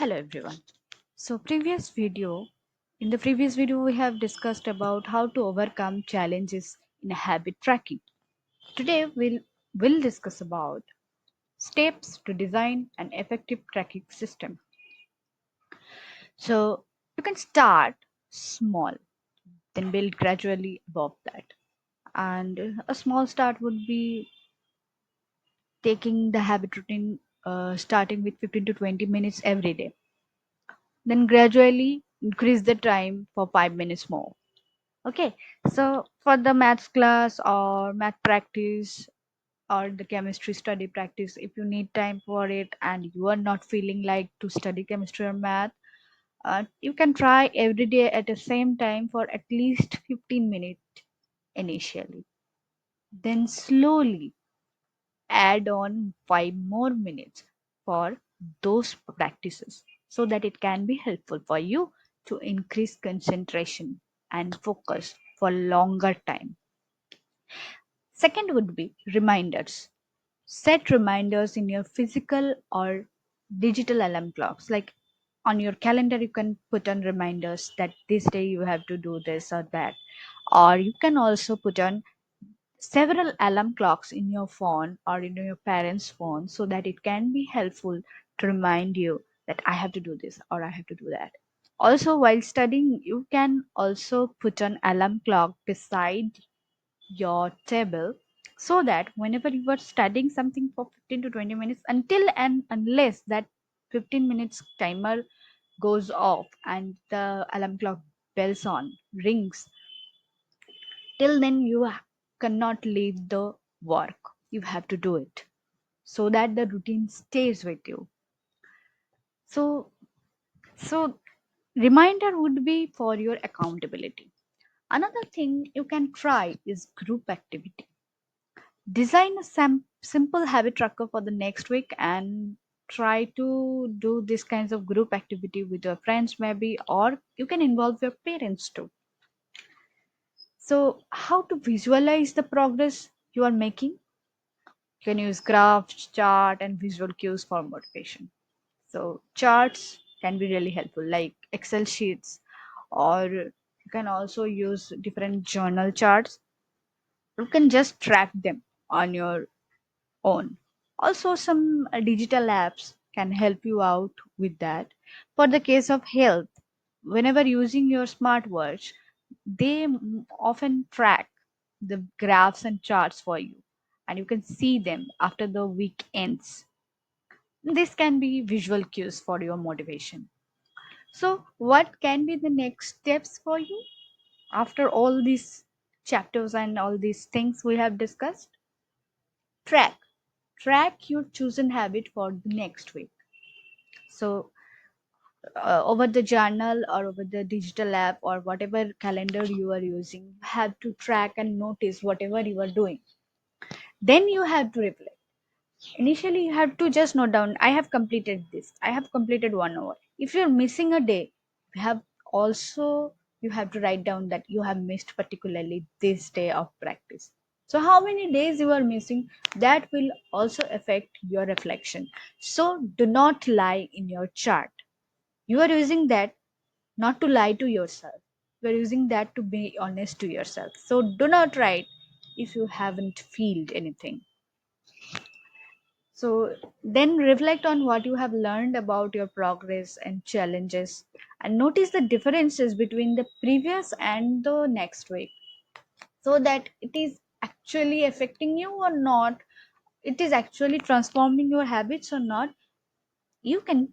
Hello everyone. So in the previous video we have discussed about how to overcome challenges in habit tracking. Today will discuss about steps to design an effective tracking system. So you can start small, then build gradually above that. And a small start would be taking the habit routine starting with 15 to 20 minutes every day. Then gradually increase the time for 5 minutes more. Okay, so for the maths class or math practice or the chemistry study practice, if you need time for it and you are not feeling like to study chemistry or math, you can try every day at the same time for at least 15 minutes initially. Then slowly add on 5 more minutes for those practices so that it can be helpful for you to increase concentration and focus for longer time. Second would be reminders. Set reminders in your physical or digital alarm clocks. Like on your calendar, you can put on reminders that this day you have to do this or that. Or you can also put on several alarm clocks in your phone or in your parents' phone so that it can be helpful to remind you that I have to do this or I have to do that. Also, while studying, you can also put an alarm clock beside your table so that whenever you are studying something for 15 to 20 minutes until and unless that 15 minutes timer goes off and the alarm clock bells on rings, till then you cannot leave the work. You have to do it so that the routine stays with you. So so reminder would be for your accountability. Another thing you can try is group activity. Design a simple habit tracker for the next week and try to do these kinds of group activity with your friends maybe, or you can involve your parents too. So how to visualize the progress you are making? You can use graphs, chart and visual cues for motivation. So charts can be really helpful, like Excel sheets, or you can also use different journal charts. You can just track them on your own. Also, some digital apps can help you out with that. For the case of health, whenever using your smartwatch, they often track the graphs and charts for you, and you can see them after the week ends. This can be visual cues for your motivation. So, what can be the next steps for you after all these chapters and all these things we have discussed? Track. Track your chosen habit for the next week. So, over the journal or over the digital app or whatever calendar you are using, you have to track and notice whatever you are doing. Then you have to reflect. Initially, you have to just note down, I have completed this, I have completed 1 hour. If you're missing a day, you have also you have to write down that you have missed particularly this day of practice. So how many days you are missing, that will also affect your reflection. So do not lie in your chart. You are using that not to lie to yourself. You are using that to be honest to yourself. So do not write if you haven't felt anything. So then reflect on what you have learned about your progress and challenges and notice the differences between the previous and the next week so that it is actually affecting you or not, it is actually transforming your habits or not. You can